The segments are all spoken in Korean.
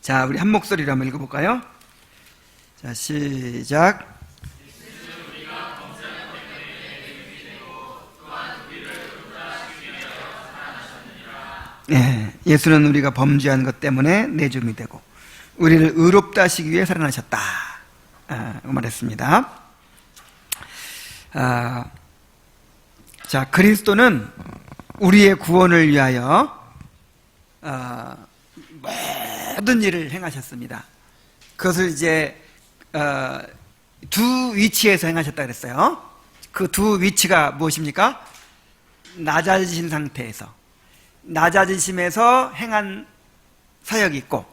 자, 우리 한 목소리로 한번 읽어볼까요? 자, 시작. 예수는 우리가 범죄한 것 때문에 내줌이 되고 우리를 의롭다 하시기 위해 살아나셨다, 말했습니다. 자, 그리스도는 우리의 구원을 위하여 모든 일을 행하셨습니다. 그것을 이제 두 위치에서 행하셨다 그랬어요. 그 두 위치가 무엇입니까? 낮아지신 상태에서, 낮아지심에서 행한 사역이 있고,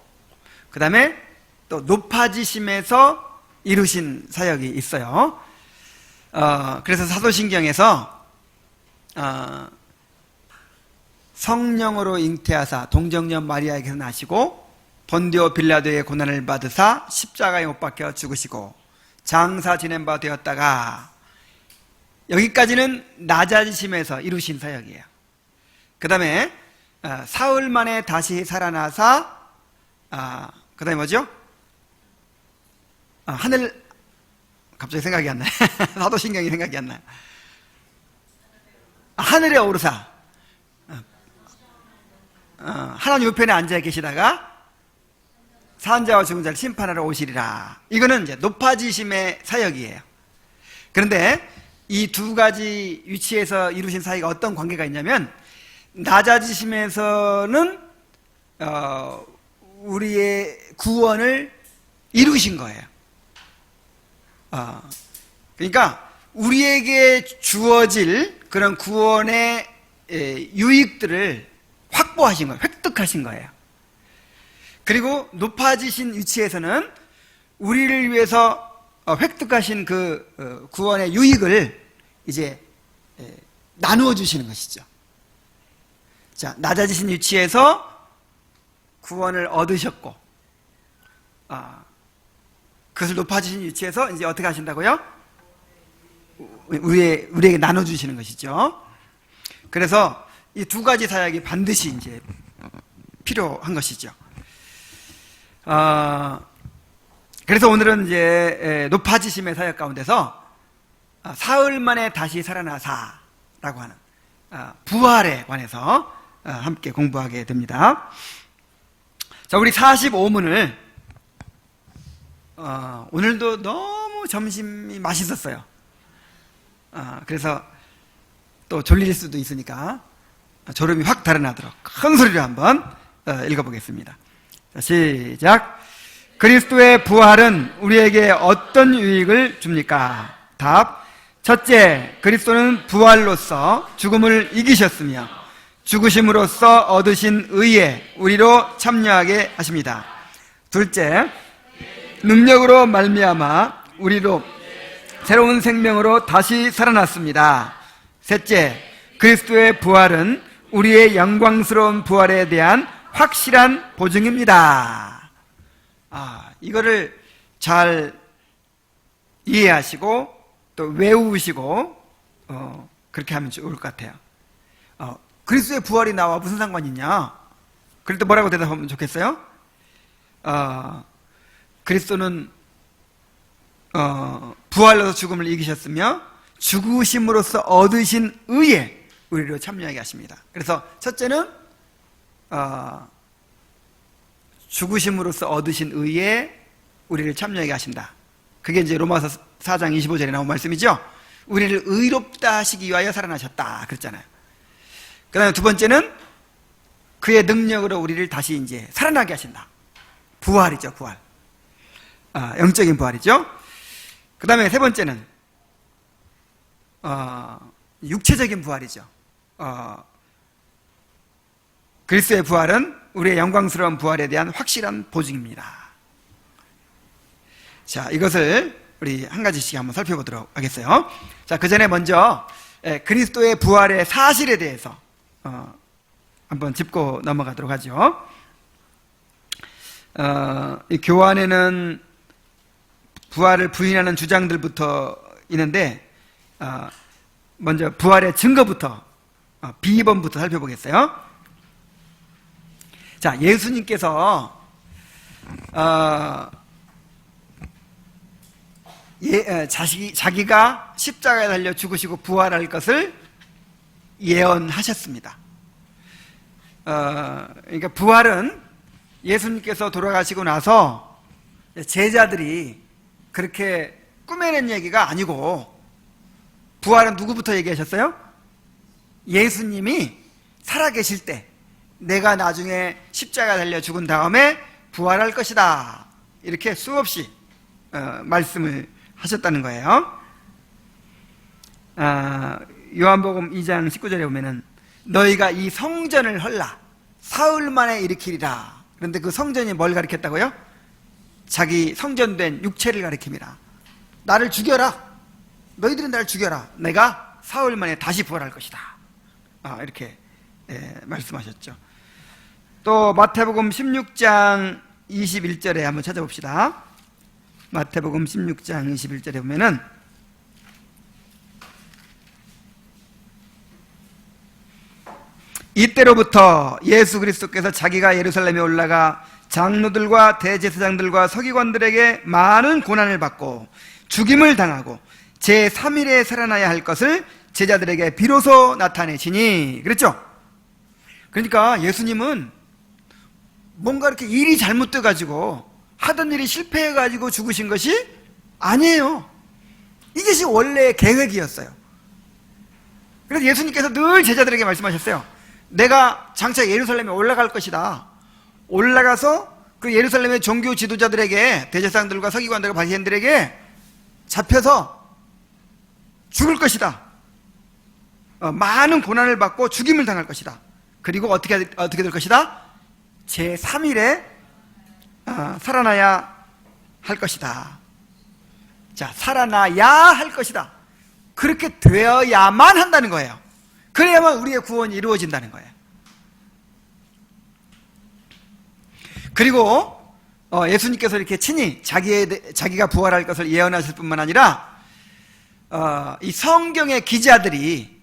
그 다음에 또 높아지심에서 이루신 사역이 있어요. 그래서 사도신경에서 성령으로 잉태하사 동정녀 마리아에게서 나시고 본디오 빌라도의 고난을 받으사 십자가에 못 박혀 죽으시고 장사 지낸 바 되었다가, 여기까지는 낮아지심에서 이루신 사역이에요. 그 다음에 사흘 만에 다시 살아나사, 그 다음에 뭐죠? 하늘, 갑자기 생각이 안 나요. 사도신경이 생각이 안 나요. 하늘에 오르사, 하나님 우편에 앉아 계시다가 산자와 죽은 자를 심판하러 오시리라. 이거는 이제 높아지심의 사역이에요. 그런데 이 두 가지 위치에서 이루신 사역이 어떤 관계가 있냐면, 낮아지심에서는 우리의 구원을 이루신 거예요. 그러니까 우리에게 주어질 그런 구원의 유익들을 확보하신 거예요. 획득하신 거예요. 그리고 높아지신 위치에서는 우리를 위해서 획득하신 그 구원의 유익을 이제 나누어 주시는 것이죠. 자, 낮아지신 위치에서 구원을 얻으셨고, 그것을 높아지신 위치에서 이제 어떻게 하신다고요? 우리에게 나눠주시는 것이죠. 그래서 이 두 가지 사역이 반드시 이제 필요한 것이죠. 그래서 오늘은 이제 높아지심의 사역 가운데서 사흘 만에 다시 살아나사라고 하는 부활에 관해서 함께 공부하게 됩니다. 자, 우리 45문을 오늘도 너무 점심이 맛있었어요. 그래서 또 졸릴 수도 있으니까 졸음이 확 달아나도록 큰 소리로 한번 읽어보겠습니다. 자, 시작. 그리스도의 부활은 우리에게 어떤 유익을 줍니까? 답. 첫째, 그리스도는 부활로서 죽음을 이기셨으며 죽으심으로써 얻으신 의에 우리로 참여하게 하십니다. 둘째, 능력으로 말미암아 우리로 새로운 생명으로 다시 살아났습니다. 셋째, 그리스도의 부활은 우리의 영광스러운 부활에 대한 확실한 보증입니다. 이거를 잘 이해하시고 또 외우시고 그렇게 하면 좋을 것 같아요. 그리스도의 부활이 나와 무슨 상관이 있냐? 그럴 때 뭐라고 대답하면 좋겠어요? 그리스도는 부활로서 죽음을 이기셨으며 죽으심으로써 얻으신 의에 우리로 참여하게 하십니다. 그래서 첫째는 죽으심으로써 얻으신 의에 우리를 참여하게 하신다. 그게 이제 로마서 4장 25절에 나온 말씀이죠. 우리를 의롭다 하시기 위하여 살아나셨다 그랬잖아요. 그 다음에 두 번째는 그의 능력으로 우리를 다시 이제 살아나게 하신다. 부활이죠, 부활. 영적인 부활이죠. 그 다음에 세 번째는 육체적인 부활이죠. 그리스도의 부활은 우리의 영광스러운 부활에 대한 확실한 보증입니다. 자, 이것을 우리 한 가지씩 한번 살펴보도록 하겠어요. 자, 그 전에 먼저 그리스도의 부활의 사실에 대해서 한번 짚고 넘어가도록 하죠. 이 교환에는 부활을 부인하는 주장들부터 있는데, 먼저 부활의 증거부터, 비번부터 살펴보겠어요. 자, 예수님께서 자기가 십자가에 달려 죽으시고 부활할 것을 예언하셨습니다. 그러니까 부활은 예수님께서 돌아가시고 나서 제자들이 그렇게 꾸며낸 얘기가 아니고, 부활은 누구부터 얘기하셨어요? 예수님이 살아계실 때 내가 나중에 십자가에 달려 죽은 다음에 부활할 것이다, 이렇게 수없이 말씀을 하셨다는 거예요. 요한복음 2장 19절에 보면은 너희가 이 성전을 헐라 사흘 만에 일으키리라. 그런데 그 성전이 뭘 가리켰다고요? 자기 성전된 육체를 가리킵니다. 나를 죽여라, 너희들은 나를 죽여라, 내가 사흘 만에 다시 부활할 것이다, 이렇게 말씀하셨죠. 또 마태복음 16장 21절에 한번 찾아봅시다. 마태복음 16장 21절에 보면은 이때로부터 예수 그리스도께서 자기가 예루살렘에 올라가 장로들과 대제사장들과 서기관들에게 많은 고난을 받고 죽임을 당하고 제3일에 살아나야 할 것을 제자들에게 비로소 나타내시니, 그랬죠? 그러니까 예수님은 뭔가 이렇게 일이 잘못돼가지고 하던 일이 실패해가지고 죽으신 것이 아니에요. 이것이 원래의 계획이었어요. 그래서 예수님께서 늘 제자들에게 말씀하셨어요. 내가 장차 예루살렘에 올라갈 것이다. 올라가서 그 예루살렘의 종교 지도자들에게, 대제사장들과 서기관들과 바리새인들에게 잡혀서 죽을 것이다. 많은 고난을 받고 죽임을 당할 것이다. 그리고 어떻게 될 것이다? 제3일에 살아나야 할 것이다. 자, 살아나야 할 것이다. 그렇게 되어야만 한다는 거예요. 그래야만 우리의 구원이 이루어진다는 거예요. 그리고 예수님께서 이렇게 친히 자기가 부활할 것을 예언하실 뿐만 아니라 이 성경의 기자들이,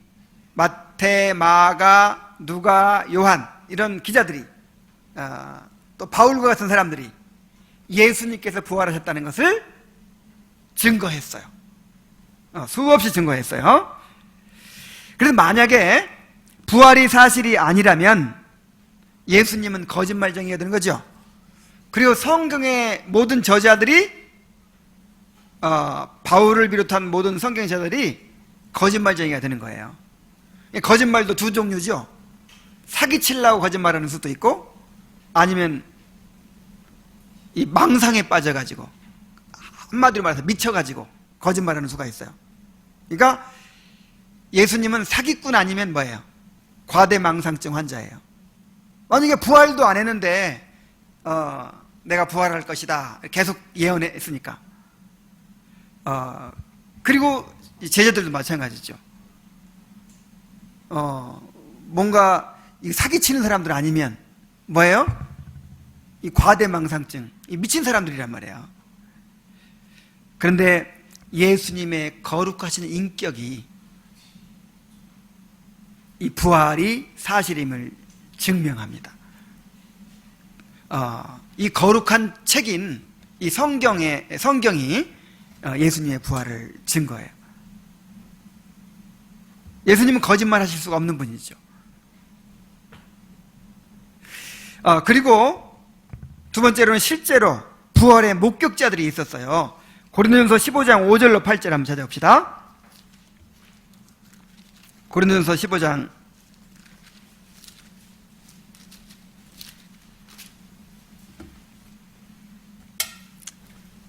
마태, 마가, 누가, 요한, 이런 기자들이, 또 바울과 같은 사람들이 예수님께서 부활하셨다는 것을 증거했어요. 수없이 증거했어요. 그래서 만약에 부활이 사실이 아니라면 예수님은 거짓말쟁이가 되는 거죠. 그리고 성경의 모든 저자들이, 바울을 비롯한 모든 성경 저자들이 거짓말쟁이가 되는 거예요. 거짓말도 두 종류죠. 사기치려고 거짓말하는 수도 있고, 아니면 이 망상에 빠져가지고, 한마디로 말해서 미쳐가지고 거짓말하는 수가 있어요. 그러니까 예수님은 사기꾼 아니면 뭐예요? 과대망상증 환자예요. 만약에 부활도 안 했는데 내가 부활할 것이다 계속 예언했으니까. 그리고 제자들도 마찬가지죠. 뭔가 사기치는 사람들 아니면 뭐예요? 이 과대망상증, 이 미친 사람들이란 말이에요. 그런데 예수님의 거룩하신 인격이 이 부활이 사실임을 증명합니다. 이 거룩한 책인 이 성경이 예수님의 부활을 증거해요. 예수님은 거짓말 하실 수가 없는 분이죠. 그리고 두 번째로는 실제로 부활의 목격자들이 있었어요. 고린도전서 15장 5절로 8절 한번 찾아봅시다. 고린도전서 15장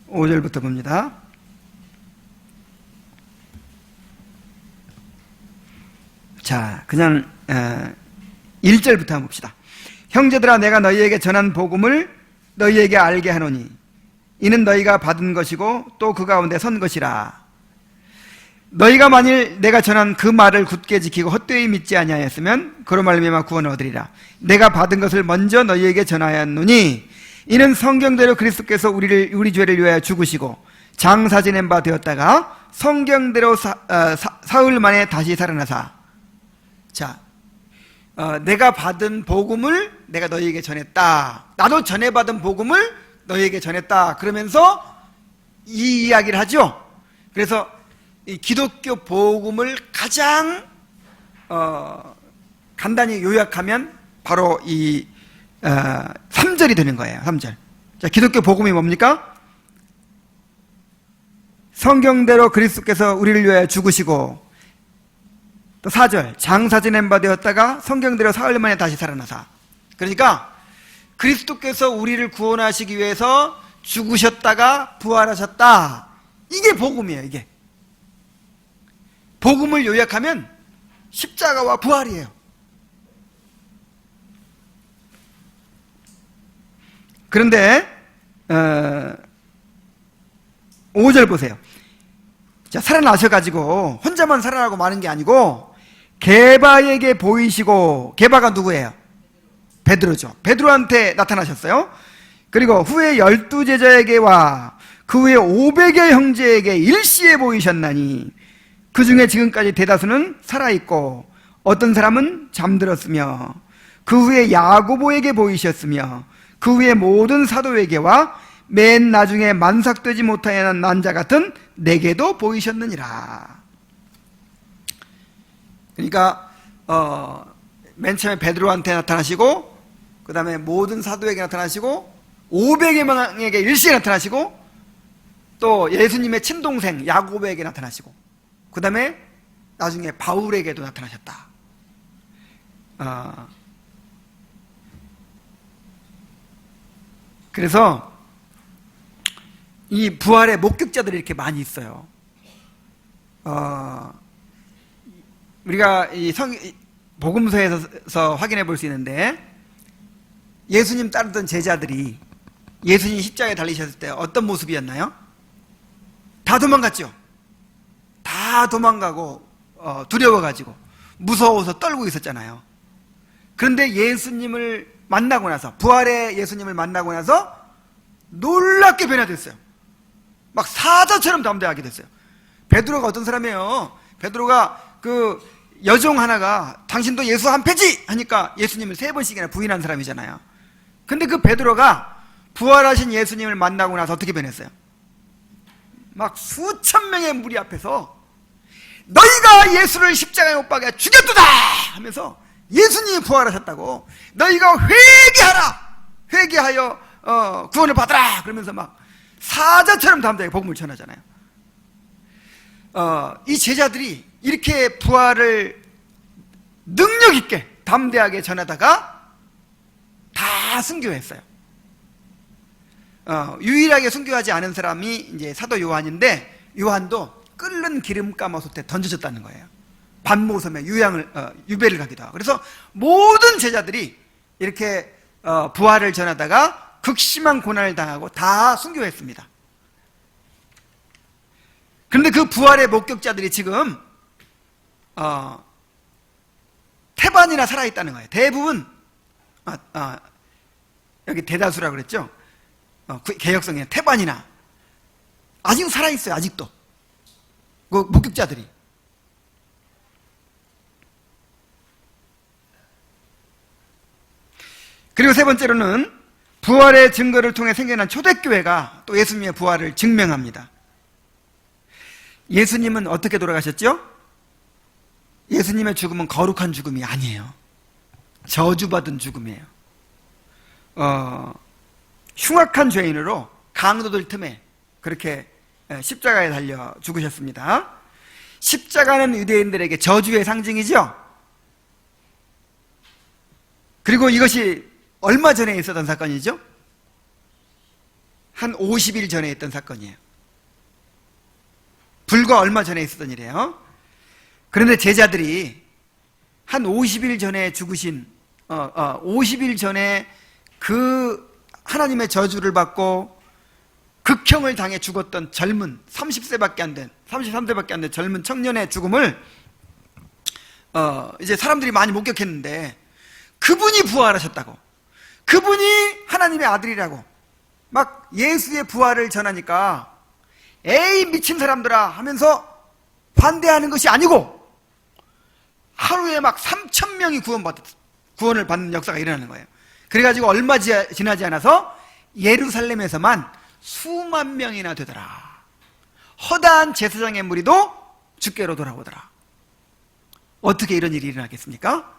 5절부터 봅니다. 자, 그냥 1절부터 한번 봅시다. 형제들아, 내가 너희에게 전한 복음을 너희에게 알게 하노니 이는 너희가 받은 것이고 또 그 가운데 선 것이라. 너희가 만일 내가 전한 그 말을 굳게 지키고 헛되이 믿지 아니하였으면 그로 말미암아 구원을 얻으리라. 내가 받은 것을 먼저 너희에게 전하였노니 이는 성경대로 그리스도께서 우리 죄를 위하여 죽으시고 장사 지낸 바 되었다가 성경대로 사흘 만에 다시 살아나사. 자, 내가 받은 복음을 내가 너희에게 전했다. 나도 전해받은 복음을 너희에게 전했다. 그러면서 이 이야기를 하죠. 그래서 이 기독교 복음을 가장 간단히 요약하면 바로 이 3절이 되는 거예요. 3절. 자, 기독교 복음이 뭡니까? 성경대로 그리스도께서 우리를 위하여 죽으시고, 또 4절, 장사 지낸 바 되었다가 성경대로 사흘 만에 다시 살아나사. 그러니까 그리스도께서 우리를 구원하시기 위해서 죽으셨다가 부활하셨다. 이게 복음이에요. 이게 복음을 요약하면 십자가와 부활이에요. 그런데 5절 보세요. 자, 살아나셔가지고 혼자만 살아나고 마는 게 아니고 게바에게 보이시고, 게바가 누구예요? 베드로죠. 베드로한테 나타나셨어요. 그리고 후에 12제자에게와 그 후에 500여 형제에게 일시에 보이셨나니 그 중에 지금까지 대다수는 살아있고 어떤 사람은 잠들었으며, 그 후에 야고보에게 보이셨으며, 그 후에 모든 사도에게와 맨 나중에 만삭되지 못하는 난자 같은 내게도 보이셨느니라. 그러니까 맨 처음에 베드로한테 나타나시고, 그 다음에 모든 사도에게 나타나시고, 500여 명에게 일시에 나타나시고, 또 예수님의 친동생 야고보에게 나타나시고, 그 다음에 나중에 바울에게도 나타나셨다. 그래서 이 부활의 목격자들이 이렇게 많이 있어요. 우리가 이 복음서에서 확인해 볼 수 있는데, 예수님 따르던 제자들이 예수님 십자가에 달리셨을 때 어떤 모습이었나요? 다 도망갔죠. 다 도망가고 두려워가지고 무서워서 떨고 있었잖아요. 그런데 예수님을 만나고 나서, 부활의 예수님을 만나고 나서 놀랍게 변화됐어요. 막 사자처럼 담대하게 됐어요. 베드로가 어떤 사람이에요? 베드로가 그 여종 하나가 당신도 예수 한 패지! 하니까 예수님을 3번씩이나 부인한 사람이잖아요. 근데 그 베드로가 부활하신 예수님을 만나고 나서 어떻게 변했어요? 막 수천 명의 무리 앞에서 너희가 예수를 십자가에 못 박아 죽였도다! 하면서 예수님이 부활하셨다고, 너희가 회개하라! 회개하여 구원을 받아라! 그러면서 막 사자처럼 담대하게 복음을 전하잖아요. 이 제자들이 이렇게 부활을 능력 있게 담대하게 전하다가 다 순교했어요. 유일하게 순교하지 않은 사람이 이제 사도 요한인데, 요한도 끓는 기름 가마솥에 던져졌다는 거예요. 반모섬에 유배를 가기도 하고. 그래서 모든 제자들이 이렇게 부활을 전하다가 극심한 고난을 당하고 다 순교했습니다. 그런데 그 부활의 목격자들이 지금 태반이나 살아있다는 거예요. 대부분 여기 대다수라고 그랬죠. 개역성에 태반이나 아직 살아있어요. 아직도 그 목격자들이. 그리고 세 번째로는 부활의 증거를 통해 생겨난 초대교회가 또 예수님의 부활을 증명합니다. 예수님은 어떻게 돌아가셨죠? 예수님의 죽음은 거룩한 죽음이 아니에요. 저주받은 죽음이에요. 흉악한 죄인으로 강도들 틈에 그렇게 십자가에 달려 죽으셨습니다. 십자가는 유대인들에게 저주의 상징이죠. 그리고 이것이 얼마 전에 있었던 사건이죠? 한 50일 전에 있던 사건이에요. 불과 얼마 전에 있었던 일이에요. 그런데 제자들이 한 50일 전에 죽으신 50일 전에 그 하나님의 저주를 받고 극형을 당해 죽었던 젊은 30세밖에 안 된, 33세밖에 안 된 젊은 청년의 죽음을 이제 사람들이 많이 목격했는데, 그분이 부활하셨다고, 그분이 하나님의 아들이라고 막 예수의 부활을 전하니까 에이 미친 사람들아 하면서 반대하는 것이 아니고, 하루에 막 3,000명이 구원을 받는 역사가 일어나는 거예요. 그래가지고 얼마 지나지 않아서 예루살렘에서만 수만 명이나 되더라. 허다한 제사장의 무리도 주께로 돌아오더라. 어떻게 이런 일이 일어나겠습니까?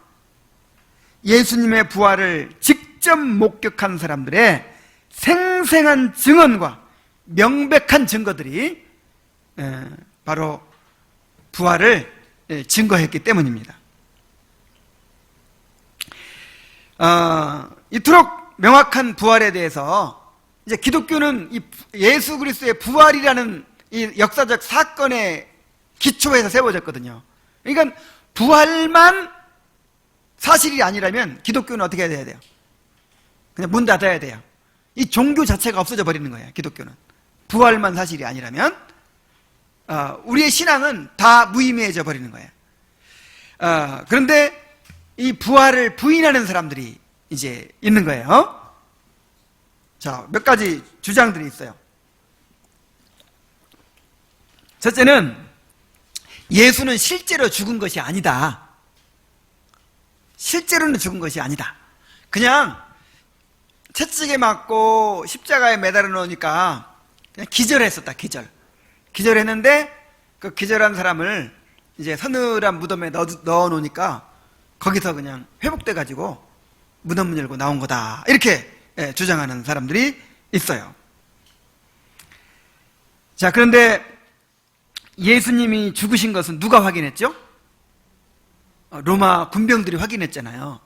예수님의 부활을 직접 목격한 사람들의 생생한 증언과 명백한 증거들이 바로 부활을 증거했기 때문입니다. 이토록 명확한 부활에 대해서 이제 기독교는 이 예수 그리스도의 부활이라는 이 역사적 사건의 기초에서 세워졌거든요. 그러니까 부활만 사실이 아니라면 기독교는 어떻게 해야 돼요? 그냥 문 닫아야 돼요. 이 종교 자체가 없어져 버리는 거예요. 기독교는 부활만 사실이 아니라면 우리의 신앙은 다 무의미해져 버리는 거예요. 그런데 이 부활을 부인하는 사람들이 이제 있는 거예요. 자, 몇 가지 주장들이 있어요. 첫째는 예수는 실제로 죽은 것이 아니다. 실제로는 죽은 것이 아니다. 그냥 채찍에 맞고 십자가에 매달아 놓으니까 그냥 기절했었다. 기절했는데 그 기절한 사람을 이제 서늘한 무덤에 넣어 놓으니까 거기서 그냥 회복돼 가지고 무덤 문 열고 나온 거다. 이렇게 주장하는 사람들이 있어요. 자, 그런데 예수님이 죽으신 것은 누가 확인했죠? 로마 군병들이 확인했잖아요.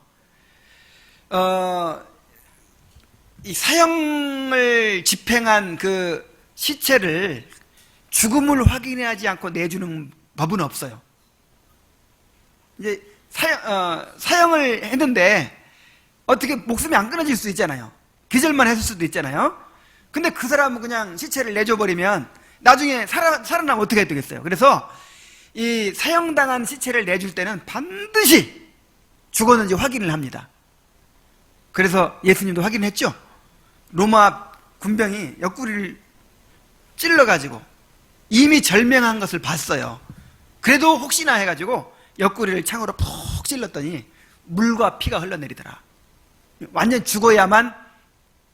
이 사형을 집행한 그 시체를 죽음을 확인하지 않고 내주는 법은 없어요. 이제 사형을 했는데 어떻게 목숨이 안 끊어질 수 있잖아요. 기절만 했을 수도 있잖아요. 근데 그 사람은 그냥 시체를 내줘버리면 나중에 살아나면 어떻게 해야 되겠어요? 그래서 이 사형당한 시체를 내줄 때는 반드시 죽었는지 확인을 합니다. 그래서 예수님도 확인했죠. 로마 군병이 옆구리를 찔러가지고 이미 절명한 것을 봤어요. 그래도 혹시나 해가지고 옆구리를 창으로 푹 찔렀더니 물과 피가 흘러내리더라. 완전 죽어야만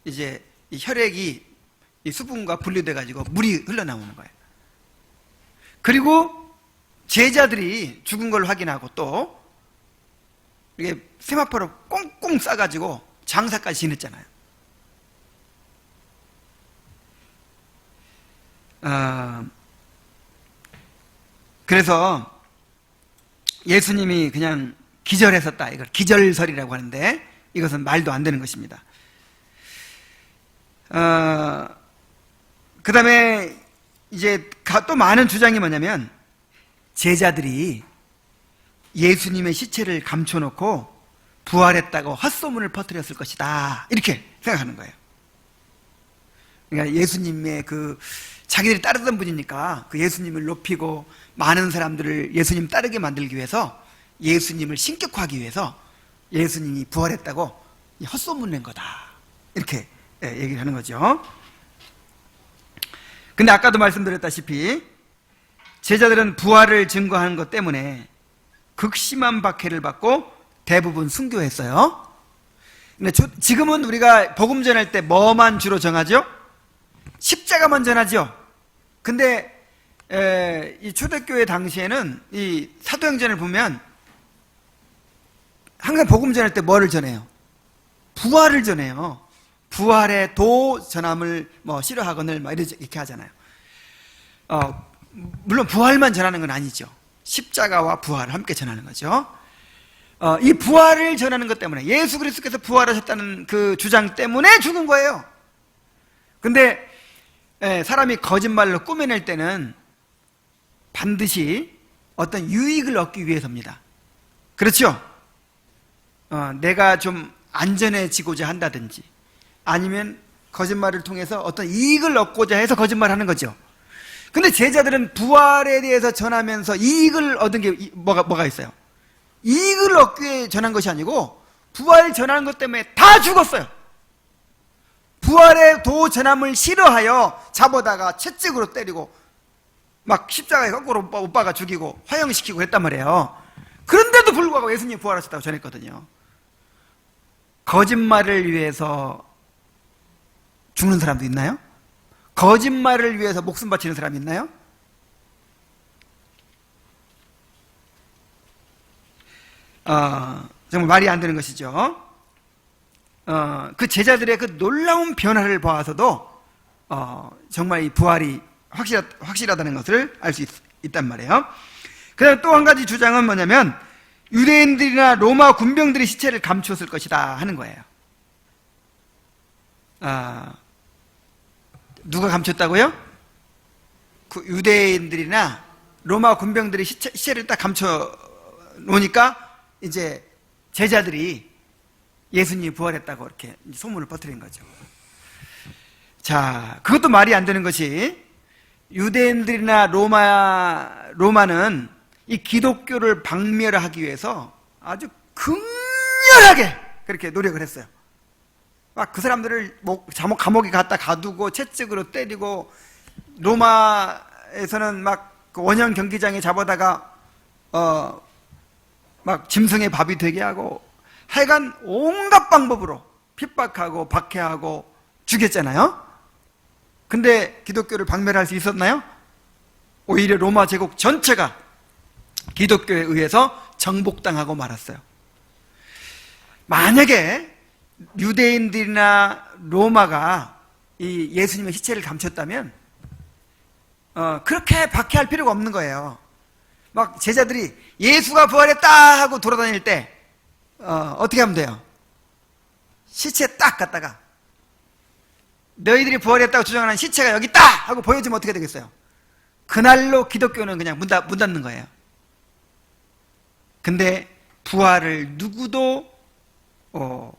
이제 이 혈액이 이 수분과 분리돼가지고 물이 흘러나오는 거예요. 그리고 제자들이 죽은 걸 확인하고 또 이게 세마포로 꽁꽁 싸가지고 장사까지 지냈잖아요. 그래서 예수님이 그냥 기절했었다. 이걸 기절설이라고 하는데 이것은 말도 안 되는 것입니다. 그 다음에 이제 또 많은 주장이 뭐냐면 제자들이 예수님의 시체를 감춰놓고 부활했다고 헛소문을 퍼뜨렸을 것이다. 이렇게 생각하는 거예요. 그러니까 예수님의 자기들이 따르던 분이니까 그 예수님을 높이고 많은 사람들을 예수님 따르게 만들기 위해서 예수님을 신격화하기 위해서 예수님이 부활했다고 헛소문 낸 거다. 이렇게 얘기를 하는 거죠. 근데 아까도 말씀드렸다시피 제자들은 부활을 증거하는 것 때문에 극심한 박해를 받고 대부분 순교했어요. 근데 지금은 우리가 복음 전할 때 뭐만 주로 정하죠? 십자가만 전하죠. 근데 이 초대교회 당시에는 이 사도행전을 보면 항상 복음 전할 때 뭐를 전해요? 부활을 전해요. 부활의 도 전함을 싫어하거늘 이렇게 하잖아요. 물론 부활만 전하는 건 아니죠. 십자가와 부활을 함께 전하는 거죠. 이 부활을 전하는 것 때문에 예수 그리스도께서 부활하셨다는 그 주장 때문에 죽은 거예요. 근데 사람이 거짓말로 꾸며낼 때는 반드시 어떤 유익을 얻기 위해서입니다. 그렇죠? 내가 좀 안전해지고자 한다든지 아니면 거짓말을 통해서 어떤 이익을 얻고자 해서 거짓말하는 거죠. 근데 제자들은 부활에 대해서 전하면서 이익을 얻은 게 뭐가 있어요? 이익을 얻기 위해 전한 것이 아니고 부활 전하는 것 때문에 다 죽었어요. 부활의 도 전함을 싫어하여 잡아다가 채찍으로 때리고 막 십자가에 거꾸로 오빠가 죽이고 화형시키고 했단 말이에요. 그런데도 불구하고 예수님이 부활하셨다고 전했거든요. 거짓말을 위해서 죽는 사람도 있나요? 거짓말을 위해서 목숨 바치는 사람이 있나요? 정말 말이 안 되는 것이죠. 그 제자들의 그 놀라운 변화를 보아서도 정말 이 부활이 확실하다는 것을 알 수 있단 말이에요. 그 다음에 또 한 가지 주장은 뭐냐면 유대인들이나 로마 군병들이 시체를 감추었을 것이다 하는 거예요. 누가 감췄다고요? 그 유대인들이나 로마 군병들이 시체를 딱 감춰 놓으니까 이제 제자들이 예수님이 부활했다고 이렇게 소문을 퍼뜨린 거죠. 자, 그것도 말이 안 되는 것이 유대인들이나 로마는 이 기독교를 박멸하기 위해서 아주 극렬하게 그렇게 노력을 했어요. 막 그 사람들을 감옥에 갖다 가두고 채찍으로 때리고, 로마에서는 막 그 원형 경기장에 잡아다가 막 짐승의 밥이 되게 하고, 하여간 온갖 방법으로 핍박하고 박해하고 죽였잖아요. 근데 기독교를 박멸할 수 있었나요? 오히려 로마 제국 전체가 기독교에 의해서 정복당하고 말았어요. 만약에 유대인들이나 로마가 이 예수님의 시체를 감췄다면 그렇게 박해할 필요가 없는 거예요. 막 제자들이 예수가 부활했다 하고 돌아다닐 때 어떻게 하면 돼요? 시체 딱 갖다가 너희들이 부활했다고 주장하는 시체가 여기 있다 하고 보여주면 어떻게 되겠어요? 그날로 기독교는 그냥 문 닫는 거예요. 근데 부활을 누구도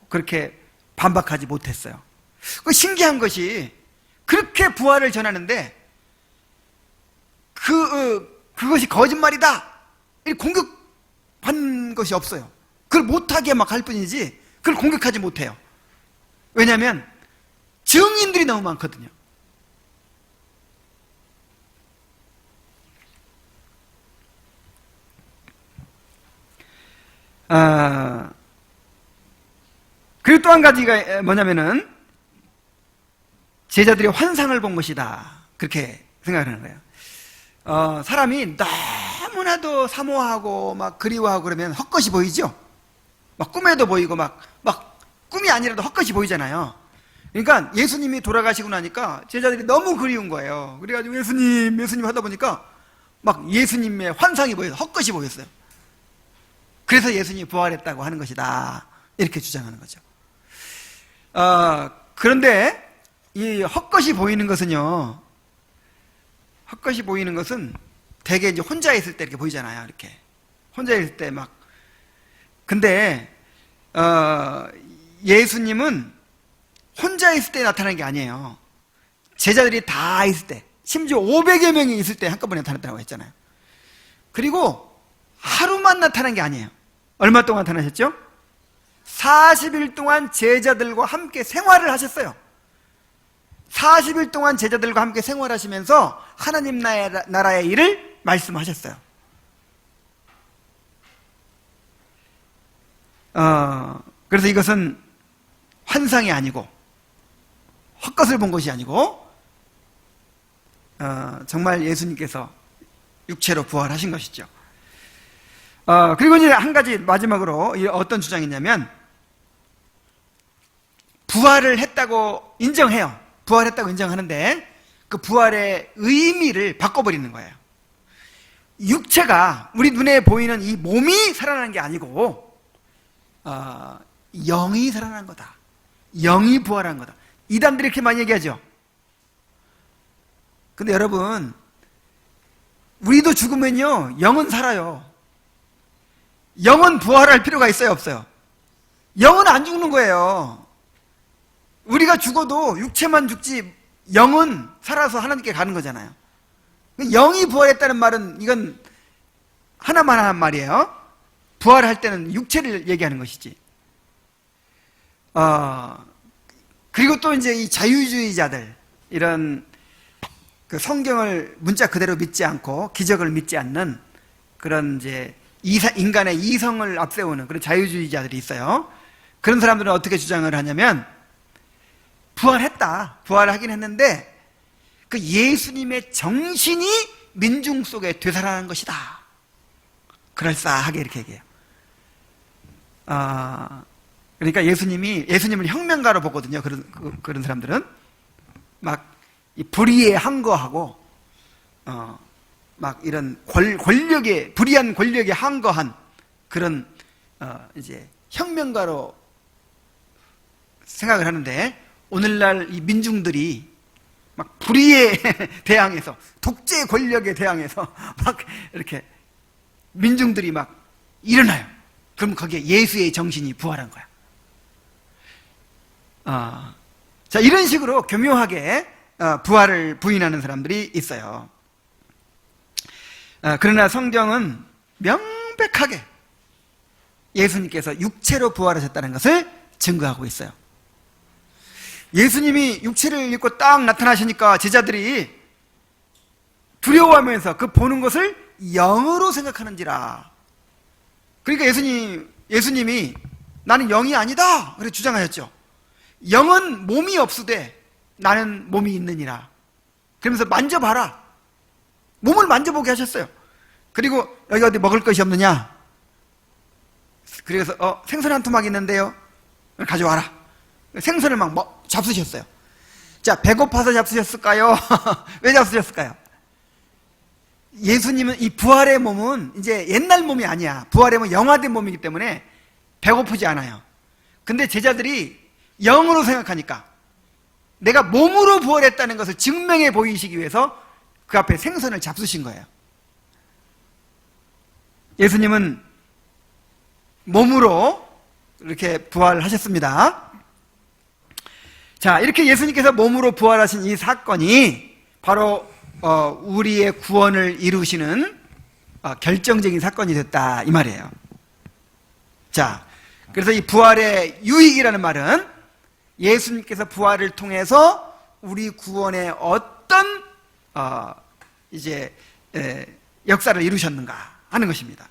그렇게 반박하지 못했어요. 그 신기한 것이 그렇게 부활을 전하는데 그것이 거짓말이다 이렇게 공격한 것이 없어요. 그걸 못하게 막 할 뿐이지 그걸 공격하지 못해요. 왜냐하면 증인들이 너무 많거든요. 그리고 또 한 가지가 뭐냐면은 제자들이 환상을 본 것이다 그렇게 생각하는 거예요. 사람이 너무나도 사모하고 막 그리워하고 그러면 헛것이 보이죠. 막 꿈에도 보이고 막 꿈이 아니라도 헛것이 보이잖아요. 그러니까 예수님이 돌아가시고 나니까 제자들이 너무 그리운 거예요. 그래가지고 예수님 하다 보니까 막 예수님의 환상이 보여서 헛것이 보였어요. 그래서 예수님이 부활했다고 하는 것이다 이렇게 주장하는 거죠. 그런데 이 헛것이 보이는 것은요, 헛것이 보이는 것은 대개 이제 혼자 있을 때 이렇게 보이잖아요. 이렇게 혼자 있을 때 막. 근데 예수님은 혼자 있을 때 나타나는 게 아니에요. 제자들이 다 있을 때, 심지어 500여 명이 있을 때 한꺼번에 나타났다고 했잖아요. 그리고 하루만 나타난 게 아니에요. 얼마 동안 나타나셨죠? 40일 동안 제자들과 함께 생활을 하셨어요. 40일 동안 제자들과 함께 생활하시면서 하나님 나라의 일을 말씀하셨어요. 그래서 이것은 환상이 아니고 헛것을 본 것이 아니고 정말 예수님께서 육체로 부활하신 것이죠. 그리고 이제 한 가지 마지막으로 어떤 주장이냐면 부활을 했다고 인정해요. 부활했다고 인정하는데 그 부활의 의미를 바꿔버리는 거예요. 육체가 우리 눈에 보이는 이 몸이 살아나는 게 아니고 영이 살아난 거다. 영이 부활한 거다. 이단들이 이렇게 많이 얘기하죠. 근데 여러분, 우리도 죽으면요 영은 살아요. 영은 부활할 필요가 있어요, 없어요? 영은 안 죽는 거예요. 우리가 죽어도 육체만 죽지 영은 살아서 하나님께 가는 거잖아요. 영이 부활했다는 말은 이건 하나만 하는 말이에요. 부활할 때는 육체를 얘기하는 것이지. 그리고 또 이제 이 자유주의자들, 이런 그 성경을 문자 그대로 믿지 않고 기적을 믿지 않는 그런 이제 인간의 이성을 앞세우는 그런 자유주의자들이 있어요. 그런 사람들은 어떻게 주장을 하냐면 부활했다. 부활하긴 했는데 그 예수님의 정신이 민중 속에 되살아난 것이다. 그럴싸하게 이렇게 얘기해요. 그러니까 예수님을 혁명가로 보거든요. 그런 사람들은 막 이 불의에 항거하고 막 이런 불의한 권력에 항거한 그런 이제 혁명가로 생각을 하는데, 오늘날 이 민중들이 막 불의에 대항해서, 독재 권력에 대항해서 막 이렇게 민중들이 막 일어나요. 그럼 거기에 예수의 정신이 부활한 거야. 자, 이런 식으로 교묘하게 부활을 부인하는 사람들이 있어요. 그러나 성경은 명백하게 예수님께서 육체로 부활하셨다는 것을 증거하고 있어요. 예수님이 육체를 입고 딱 나타나시니까 제자들이 두려워하면서 그 보는 것을 영으로 생각하는지라. 그러니까 예수님이 나는 영이 아니다 그렇게 주장하셨죠. 영은 몸이 없으되 나는 몸이 있느니라. 그러면서 만져봐라. 몸을 만져보게 하셨어요. 그리고 여기 어디 먹을 것이 없느냐? 그래서 생선 한 토막 있는데요, 가져와라. 생선을 막 잡수셨어요. 자, 배고파서 잡수셨을까요? 왜 잡수셨을까요? 예수님은 이 부활의 몸은 이제 옛날 몸이 아니야. 부활의 몸은 영화된 몸이기 때문에 배고프지 않아요. 근데 제자들이 영으로 생각하니까 내가 몸으로 부활했다는 것을 증명해 보이시기 위해서 그 앞에 생선을 잡수신 거예요. 예수님은 몸으로 이렇게 부활하셨습니다. 자, 이렇게 예수님께서 몸으로 부활하신 이 사건이 바로 우리의 구원을 이루시는 결정적인 사건이 됐다 이 말이에요. 자, 그래서 이 부활의 유익이라는 말은 예수님께서 부활을 통해서 우리 구원에 어떤 역사를 이루셨는가 하는 것입니다.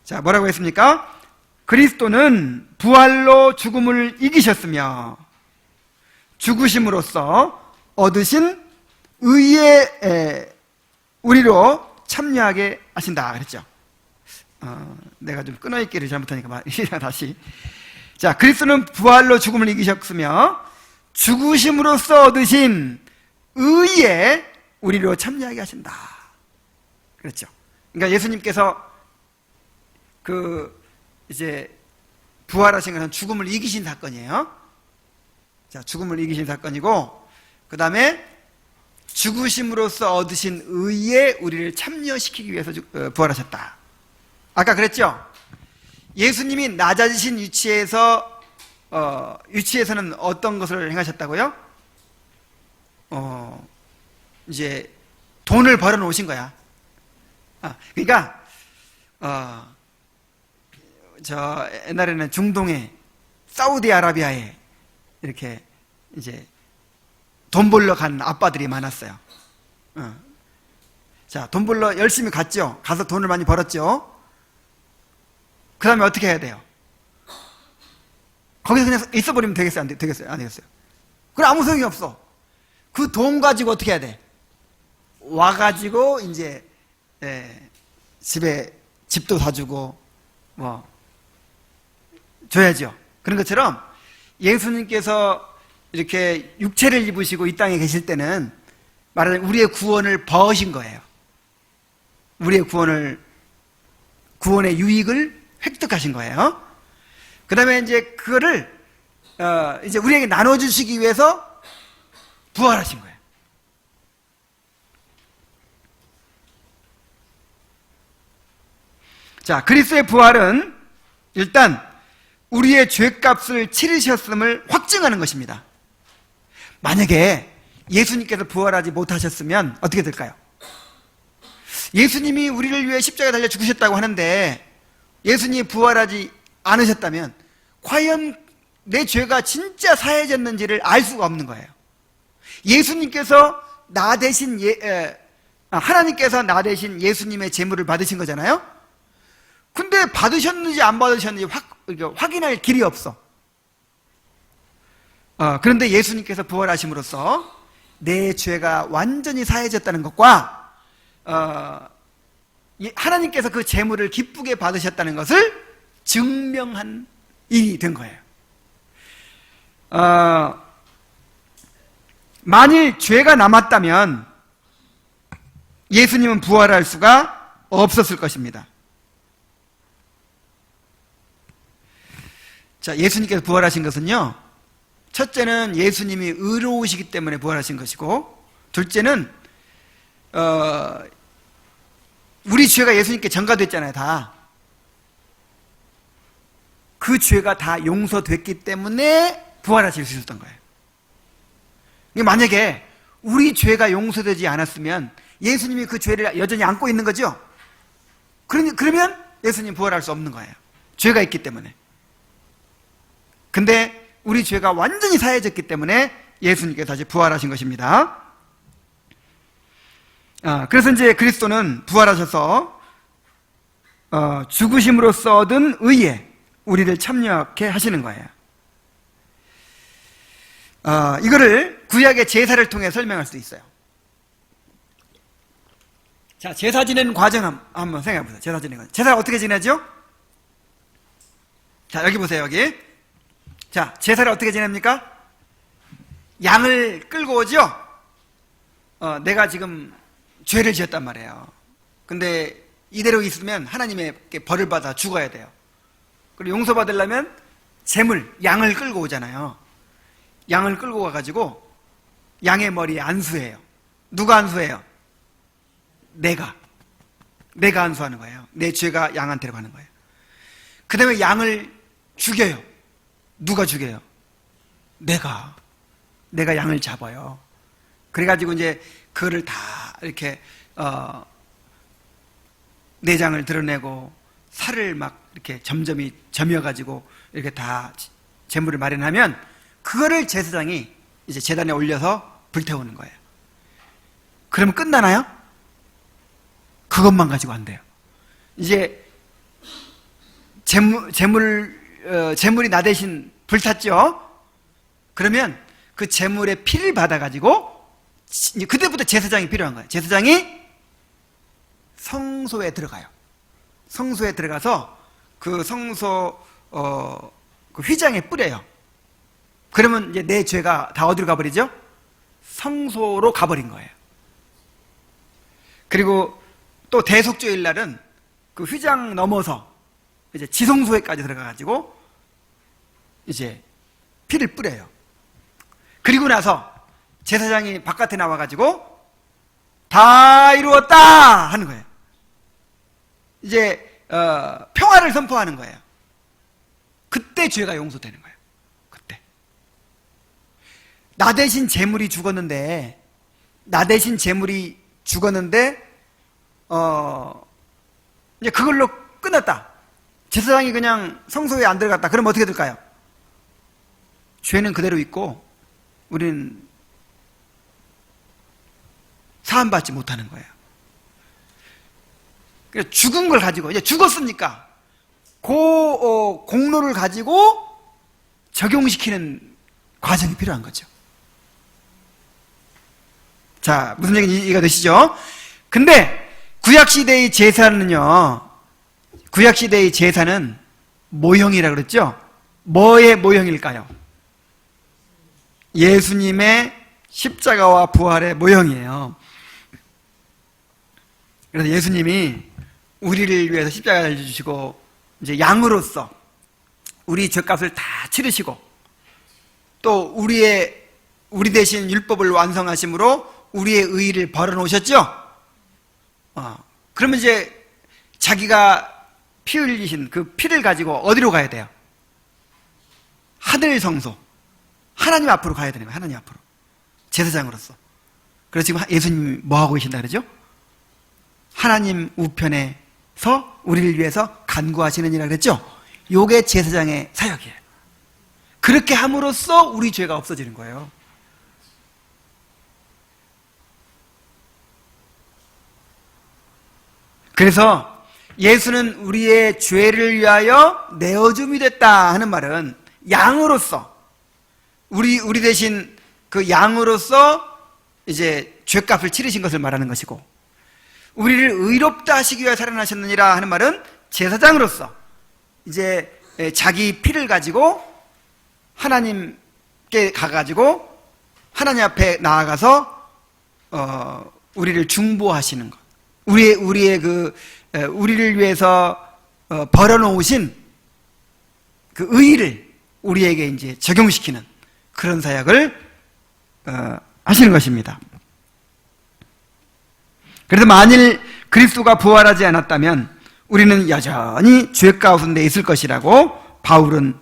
자, 뭐라고 했습니까? 그리스도는 부활로 죽음을 이기셨으며 죽으심으로써 얻으신 의에 우리로 참여하게 하신다 그랬죠. 내가 좀 끊어있기를 잘못하니까 다시. 자, 그리스도는 부활로 죽음을 이기셨으며 죽으심으로써 얻으신 의에 우리로 참여하게 하신다 그랬죠. 그러니까 예수님께서 이제 부활하신 것은 죽음을 이기신 사건이에요. 자, 죽음을 이기신 사건이고, 그 다음에 죽으심으로써 얻으신 의에 우리를 참여시키기 위해서 부활하셨다. 아까 그랬죠? 예수님이 낮아지신 위치에서는 어떤 것을 행하셨다고요? 이제 돈을 벌어 놓으신 거야. 그러니까 옛날에는 중동에 사우디아라비아에 이렇게 이제 돈 벌러 간 아빠들이 많았어요. 자, 돈 벌러 열심히 갔죠. 가서 돈을 많이 벌었죠. 그 다음에 어떻게 해야 돼요? 거기서 그냥 있어버리면 되겠어요? 안 되겠어요? 안 되겠어요? 그럼 아무 소용이 없어. 그 돈 가지고 어떻게 해야 돼? 와가지고 이제 집에 집도 사주고 줘야죠. 그런 것처럼 예수님께서 이렇게 육체를 입으시고 이 땅에 계실 때는 말하자면 우리의 구원을 버으신 거예요. 우리의 구원의 유익을 획득하신 거예요. 그 다음에 이제 그거를 이제 우리에게 나눠주시기 위해서 부활하신 거예요. 자, 그리스도의 부활은 일단 우리의 죄값을 치르셨음을 확증하는 것입니다. 만약에 예수님께서 부활하지 못하셨으면 어떻게 될까요? 예수님이 우리를 위해 십자가에 달려 죽으셨다고 하는데 예수님이 부활하지 않으셨다면 과연 내 죄가 진짜 사해졌는지를 알 수가 없는 거예요. 예수님께서 하나님께서 나 대신 예수님의 제물을 받으신 거잖아요. 근데 받으셨는지 안 받으셨는지 확인할 길이 없어. 그런데 예수님께서 부활하심으로써 내 죄가 완전히 사해졌다는 것과 하나님께서 그 재물을 기쁘게 받으셨다는 것을 증명한 일이 된 거예요. 만일 죄가 남았다면 예수님은 부활할 수가 없었을 것입니다. 자, 예수님께서 부활하신 것은요, 첫째는 예수님이 의로우시기 때문에 부활하신 것이고, 둘째는 우리 죄가 예수님께 전가됐잖아요. 다. 그 죄가 다 용서됐기 때문에 부활하실 수 있었던 거예요. 만약에 우리 죄가 용서되지 않았으면 예수님이 그 죄를 여전히 안고 있는 거죠. 그러면 예수님 부활할 수 없는 거예요. 죄가 있기 때문에. 근데 우리 죄가 완전히 사해졌기 때문에 예수님께서 다시 부활하신 것입니다. 그래서 이제 그리스도는 부활하셔서 죽으심으로써 얻은 의에 우리를 참여하게 하시는 거예요. 이거를 구약의 제사를 통해 설명할 수 있어요. 자, 제사 지내는 과정 한번 생각해 보세요. 제사 지내는 과정. 제사 어떻게 지내죠? 자, 여기 보세요, 여기. 자, 제사를 어떻게 지냅니까? 양을 끌고 오죠? 내가 지금 죄를 지었단 말이에요. 근데 이대로 있으면 하나님의 벌을 받아 죽어야 돼요. 그리고 용서받으려면 재물, 양을 끌고 오잖아요. 양을 끌고 와가지고 양의 머리에 안수해요. 누가 안수해요? 내가 안수하는 거예요. 내 죄가 양한테로 가는 거예요. 그 다음에 양을 죽여요. 누가 죽여요? 내가 양을 잡아요. 그래가지고 이제 그거를 다 이렇게 내장을 드러내고 살을 막 이렇게 점점이 점여가지고 이렇게 다 제물을 마련하면 그거를 제사장이 이제 제단에 올려서 불태우는 거예요. 그러면 끝나나요? 그것만 가지고 안 돼요. 이제 제물이 나 대신 불탔죠? 그러면 그 제물의 피를 받아가지고 그때부터 제사장이 필요한 거예요. 제사장이 성소에 들어가요. 성소에 들어가서 그 성소 그 휘장에 뿌려요. 그러면 이제 내 죄가 다 어디로 가버리죠? 성소로 가버린 거예요. 그리고 또 대속죄일 날은 그 휘장 넘어서 이제 지성소에까지 들어가가지고 이제 피를 뿌려요. 그리고 나서 제사장이 바깥에 나와가지고 다 이루었다 하는 거예요. 이제 평화를 선포하는 거예요. 그때 죄가 용서되는 거예요. 그때 나 대신 재물이 죽었는데 이제 그걸로 끝났다. 제사장이 그냥 성소에 안 들어갔다. 그럼 어떻게 될까요? 죄는 그대로 있고 우리는 사함받지 못하는 거예요. 그래서 죽은 걸 가지고 이제 죽었으니까 그 공로를 가지고 적용시키는 과정이 필요한 거죠. 자, 무슨 얘기인지 이해가 되시죠? 근데 구약시대의 제사는요, 구약시대의 제사는 모형이라고 그랬죠? 뭐의 모형일까요? 예수님의 십자가와 부활의 모형이에요. 그래서 예수님이 우리를 위해서 십자가를 주시고 이제 양으로서 우리 죄값을 다 치르시고 또 우리 대신 율법을 완성하심으로 우리의 의의를 벌어놓으셨죠? 그러면 이제 자기가 피 흘리신 그 피를 가지고 어디로 가야 돼요? 하늘 성소, 하나님 앞으로 가야 되는 거예요. 하나님 앞으로 제사장으로서. 그래서 지금 예수님이 뭐 하고 계신다 그러죠? 하나님 우편에서 우리를 위해서 간구하시는 이라 그랬죠? 요게 제사장의 사역이에요. 그렇게 함으로써 우리 죄가 없어지는 거예요. 그래서 예수는 우리의 죄를 위하여 내어줌이 됐다 하는 말은 양으로서 우리 대신 그 양으로서 이제 죄값을 치르신 것을 말하는 것이고, 우리를 의롭다 하시기 위하여 살아나셨느니라 하는 말은 제사장으로서 이제 자기 피를 가지고 하나님께 가가지고 하나님 앞에 나아가서 우리를 중보하시는 것, 우리를 위해서 벌어놓으신 그 의의를 우리에게 이제 적용시키는 그런 사역을 하시는 것입니다. 그래서 만일 그리스도가 부활하지 않았다면 우리는 여전히 죄 가운데 있을 것이라고 바울은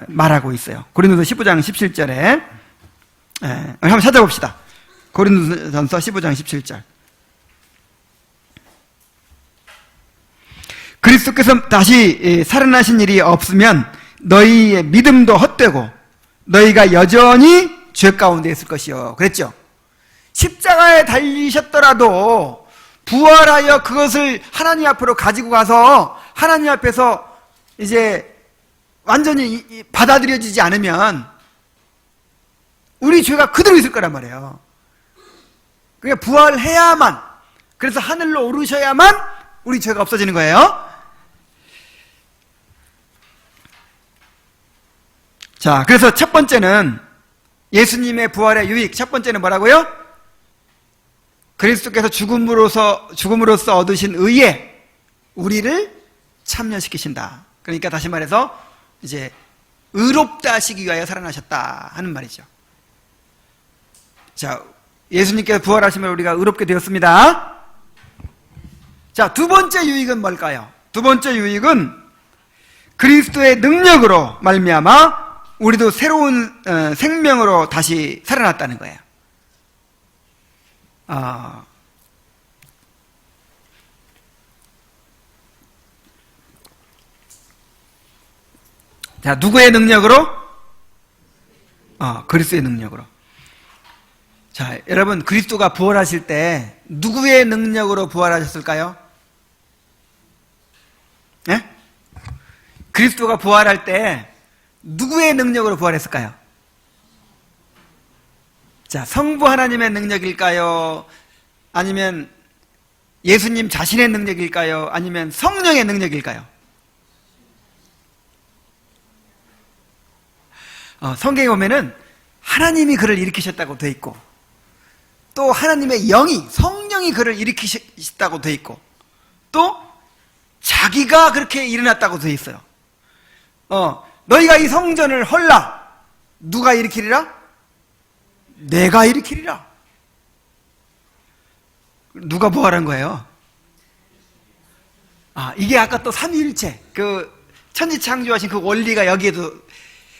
말하고 있어요. 고린도서 15장 17절에 한번 찾아봅시다. 고린도전서 15장 17절. 그리스도께서 다시 살아나신 일이 없으면 너희의 믿음도 헛되고 너희가 여전히 죄 가운데 있을 것이요. 그랬죠? 십자가에 달리셨더라도 부활하여 그것을 하나님 앞으로 가지고 가서 하나님 앞에서 이제 완전히 받아들여지지 않으면 우리 죄가 그대로 있을 거란 말이에요. 그러니까 부활해야만, 그래서 하늘로 오르셔야만 우리 죄가 없어지는 거예요. 자, 그래서 첫 번째는 예수님의 부활의 유익, 첫 번째는 뭐라고요? 그리스도께서 죽음으로써 얻으신 의에 우리를 참여시키신다. 그러니까 다시 말해서 이제 의롭다 하시기 위하여 살아나셨다 하는 말이죠. 자, 예수님께서 부활하시면 우리가 의롭게 되었습니다. 자, 두 번째 유익은 뭘까요? 두 번째 유익은 그리스도의 능력으로 말미암아 우리도 새로운 생명으로 다시 살아났다는 거예요. 자, 누구의 능력으로? 그리스도의 능력으로. 자, 여러분, 그리스도가 부활하실 때 누구의 능력으로 부활하셨을까요? 네? 그리스도가 부활할 때 누구의 능력으로 부활했을까요? 자, 성부 하나님의 능력일까요? 아니면 예수님 자신의 능력일까요? 아니면 성령의 능력일까요? 성경에 보면은 하나님이 그를 일으키셨다고 돼 있고, 또 하나님의 영이, 성령이 그를 일으키셨다고 돼 있고, 또 자기가 그렇게 일어났다고 돼 있어요. 너희가 이 성전을 헐라. 누가 일으키리라? 내가 일으키리라. 누가 부활한 거예요? 이게 아까 또 삼위일체, 그 천지창조하신 그 원리가 여기에도,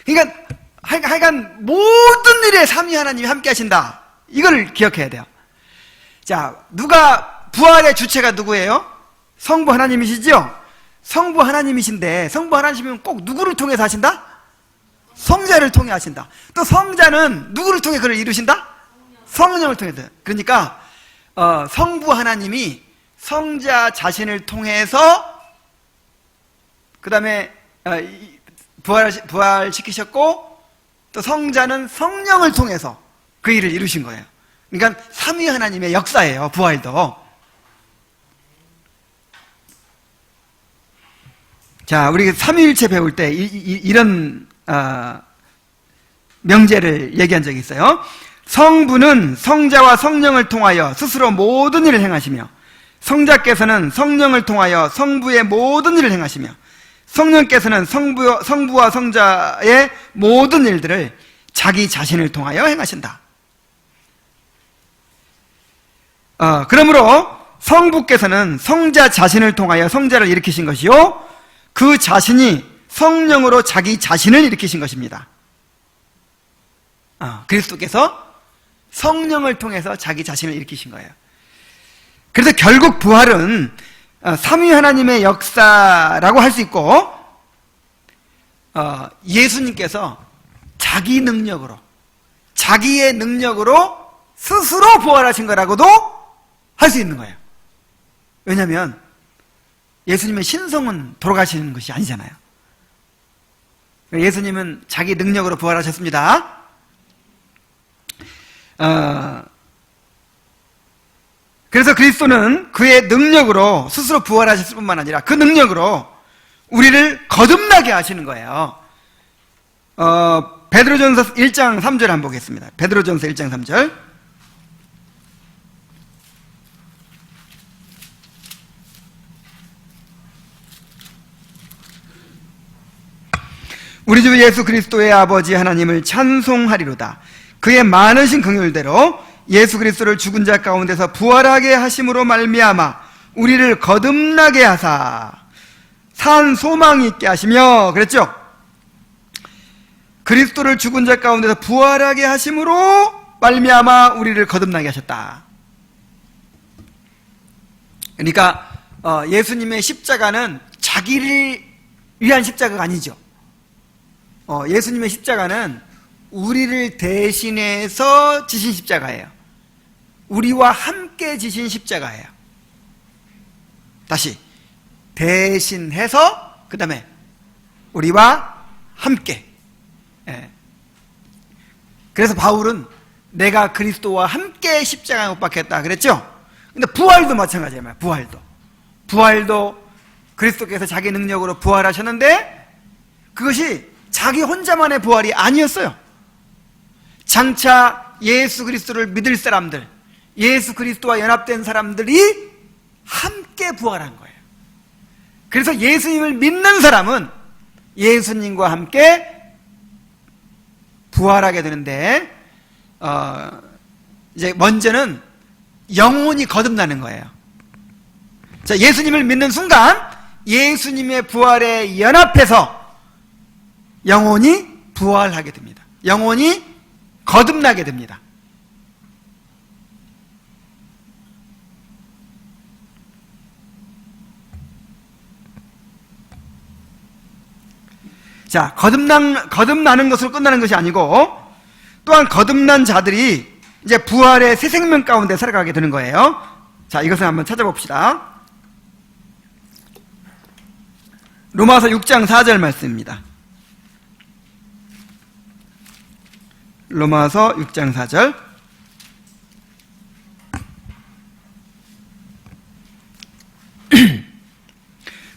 그러니까 하여간 모든 일에 삼위 하나님이 함께 하신다. 이걸 기억해야 돼요. 자, 부활의 주체가 누구예요? 성부 하나님이시죠? 성부 하나님이신데, 성부 하나님이면 꼭 누구를 통해서 하신다? 성자를 통해 하신다. 또 성자는 누구를 통해 그를 이루신다? 성령을 통해서. 그러니까 성부 하나님이 성자 자신을 통해서 그 다음에 부활시키셨고, 또 성자는 성령을 통해서 그 일을 이루신 거예요. 그러니까 삼위 하나님의 역사예요, 부활도. 자, 우리 삼위일체 배울 때 이런 명제를 얘기한 적이 있어요. 성부는 성자와 성령을 통하여 스스로 모든 일을 행하시며, 성자께서는 성령을 통하여 성부의 모든 일을 행하시며, 성령께서는 성부와 성자의 모든 일들을 자기 자신을 통하여 행하신다. 그러므로 성부께서는 성자 자신을 통하여 성자를 일으키신 것이요, 그 자신이 성령으로 자기 자신을 일으키신 것입니다. 그리스도께서 성령을 통해서 자기 자신을 일으키신 거예요. 그래서 결국 부활은 삼위 하나님의 역사라고 할 수 있고, 예수님께서 자기 능력으로, 자기의 능력으로 스스로 부활하신 거라고도 할 수 있는 거예요. 왜냐하면 예수님의 신성은 돌아가시는 것이 아니잖아요. 예수님은 자기 능력으로 부활하셨습니다. 그래서 그리스도는 그의 능력으로 스스로 부활하셨을 뿐만 아니라 그 능력으로 우리를 거듭나게 하시는 거예요. 베드로전서 1장 3절 한번 보겠습니다. 베드로전서 1장 3절. 우리 주 예수 그리스도의 아버지 하나님을 찬송하리로다. 그의 많으신 긍휼대로 예수 그리스도를 죽은 자 가운데서 부활하게 하심으로 말미암아 우리를 거듭나게 하사 산 소망이 있게 하시며, 그랬죠? 그리스도를 죽은 자 가운데서 부활하게 하심으로 말미암아 우리를 거듭나게 하셨다. 그러니까 예수님의 십자가는 자기를 위한 십자가가 아니죠. 예수님의 십자가는 우리를 대신해서 지신 십자가예요. 우리와 함께 지신 십자가예요. 다시, 대신해서 그 다음에 우리와 함께. 그래서 바울은 내가 그리스도와 함께 십자가에 못 박혔다 그랬죠. 근데 부활도 마찬가지예요. 부활도 그리스도께서 자기 능력으로 부활하셨는데 그것이 자기 혼자만의 부활이 아니었어요. 장차 예수 그리스도를 믿을 사람들, 예수 그리스도와 연합된 사람들이 함께 부활한 거예요. 그래서 예수님을 믿는 사람은 예수님과 함께 부활하게 되는데, 이제 먼저는 영혼이 거듭나는 거예요. 자, 예수님을 믿는 순간 예수님의 부활에 연합해서 영혼이 부활하게 됩니다. 영혼이 거듭나게 됩니다. 자, 거듭나는 것으로 끝나는 것이 아니고 또한 거듭난 자들이 이제 부활의 새 생명 가운데 살아가게 되는 거예요. 자, 이것을 한번 찾아봅시다. 로마서 6장 4절 말씀입니다. 로마서 6장 4절.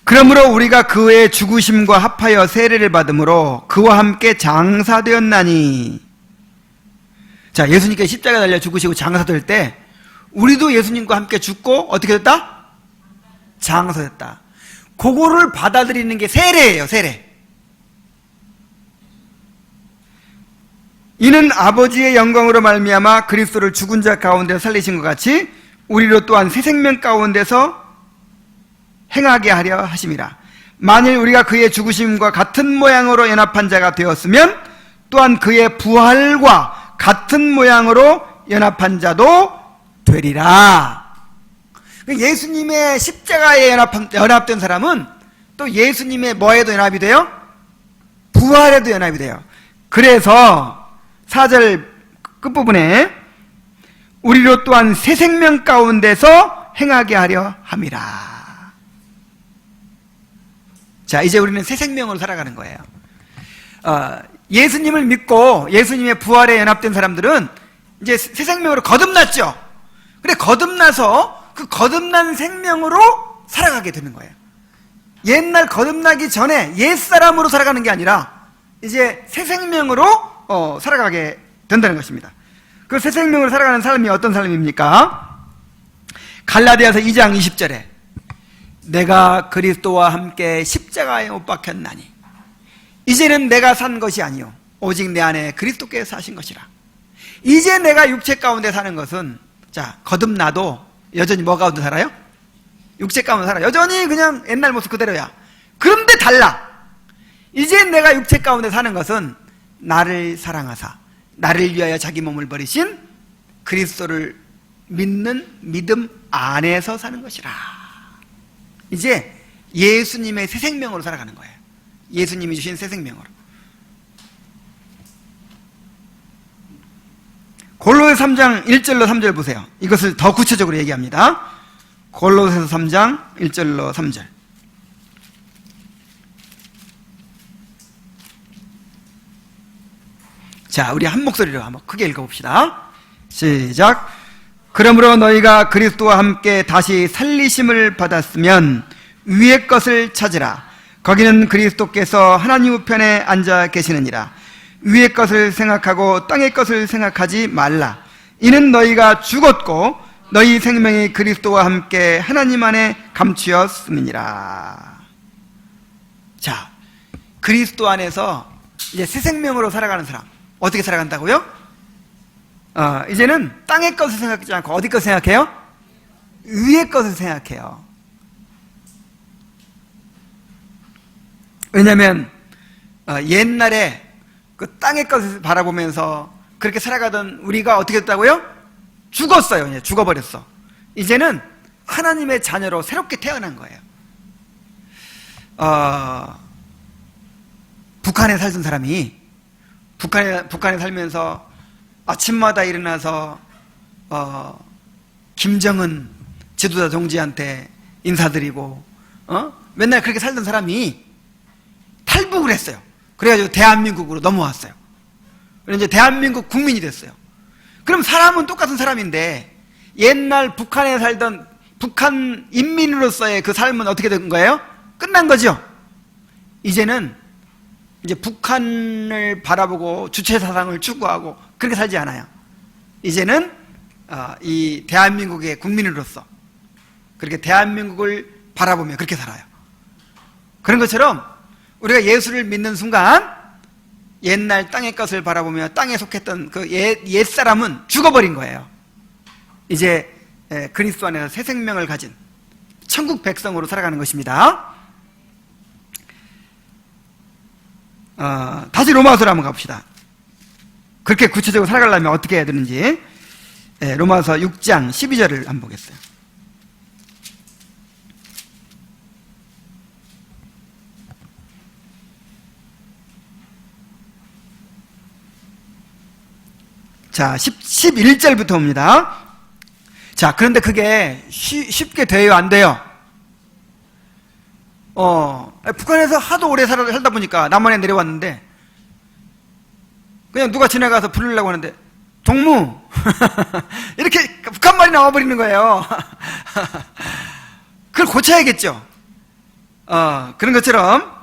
그러므로 우리가 그의 죽으심과 합하여 세례를 받음으로 그와 함께 장사되었나니. 자, 예수님께 십자가 달려 죽으시고 장사될 때 우리도 예수님과 함께 죽고 어떻게 됐다? 장사됐다. 그거를 받아들이는 게 세례예요. 세례. 이는 아버지의 영광으로 말미암아 그리스도를 죽은 자 가운데 살리신 것 같이 우리로 또한 새 생명 가운데서 행하게 하려 하심이라. 만일 우리가 그의 죽으심과 같은 모양으로 연합한 자가 되었으면 또한 그의 부활과 같은 모양으로 연합한 자도 되리라. 예수님의 십자가에 연합된 사람은 또 예수님의 뭐에도 연합이 돼요? 부활에도 연합이 돼요. 그래서 4절 끝부분에 우리로 또한 새 생명 가운데서 행하게 하려 함이라. 자, 이제 우리는 새 생명으로 살아가는 거예요. 예수님을 믿고 예수님의 부활에 연합된 사람들은 이제 새 생명으로 거듭났죠. 근데 거듭나서 그 거듭난 생명으로 살아가게 되는 거예요. 옛날 거듭나기 전에 옛사람으로 살아가는 게 아니라 이제 새 생명으로 살아가게 된다는 것입니다. 그 새 생명으로 살아가는 사람이 어떤 사람입니까? 갈라디아서 2장 20절에 내가 그리스도와 함께 십자가에 못 박혔나니 이제는 내가 산 것이 아니요 오직 내 안에 그리스도께서 사신 것이라. 이제 내가 육체 가운데 사는 것은, 자, 거듭나도 여전히 뭐 가운데 살아요? 육체 가운데 살아요. 여전히 그냥 옛날 모습 그대로야. 그런데 달라. 이제 내가 육체 가운데 사는 것은 나를 사랑하사 나를 위하여 자기 몸을 버리신 그리스도를 믿는 믿음 안에서 사는 것이라. 이제 예수님의 새 생명으로 살아가는 거예요. 예수님이 주신 새 생명으로. 골로새 3장 1절로 3절 보세요. 이것을 더 구체적으로 얘기합니다. 골로새서 3장 1절로 3절. 자, 우리 한 목소리로 한번 크게 읽어봅시다. 시작. 그러므로 너희가 그리스도와 함께 다시 살리심을 받았으면 위의 것을 찾으라. 거기는 그리스도께서 하나님 우편에 앉아 계시느니라. 위의 것을 생각하고 땅의 것을 생각하지 말라. 이는 너희가 죽었고 너희 생명이 그리스도와 함께 하나님 안에 감추었음이니라. 자, 그리스도 안에서 이제 새 생명으로 살아가는 사람 어떻게 살아간다고요? 이제는 땅의 것을 생각하지 않고 어디 것을 생각해요? 위의 것을 생각해요. 왜냐하면 옛날에 그 땅의 것을 바라보면서 그렇게 살아가던 우리가 어떻게 됐다고요? 죽었어요. 이제 죽어버렸어. 이제는 하나님의 자녀로 새롭게 태어난 거예요. 북한에 살던 사람이 북한에 살면서 아침마다 일어나서 김정은 지도자 동지한테 인사드리고 맨날 그렇게 살던 사람이 탈북을 했어요. 그래가지고 대한민국으로 넘어왔어요. 그래서 이제 대한민국 국민이 됐어요. 그럼 사람은 똑같은 사람인데 옛날 북한에 살던 북한 인민으로서의 그 삶은 어떻게 된 거예요? 끝난 거죠. 이제는 이제 북한을 바라보고 주체 사상을 추구하고 그렇게 살지 않아요. 이제는 이 대한민국의 국민으로서 그렇게 대한민국을 바라보며 그렇게 살아요. 그런 것처럼 우리가 예수를 믿는 순간 옛날 땅의 것을 바라보며 땅에 속했던 그 옛사람은 죽어버린 거예요. 이제 그리스도 안에서 새 생명을 가진 천국 백성으로 살아가는 것입니다. 다시 로마서로 한번 가봅시다. 그렇게 구체적으로 살아가려면 어떻게 해야 되는지. 로마서 6장 12절을 한번 보겠어요. 자, 11절부터 옵니다. 자, 그런데 그게 쉽게 돼요, 안 돼요? 북한에서 하도 오래 살다 보니까 남한에 내려왔는데 그냥 누가 지나가서 부르려고 하는데 동무 이렇게 북한말이 나와버리는 거예요. 그걸 고쳐야겠죠. 그런 것처럼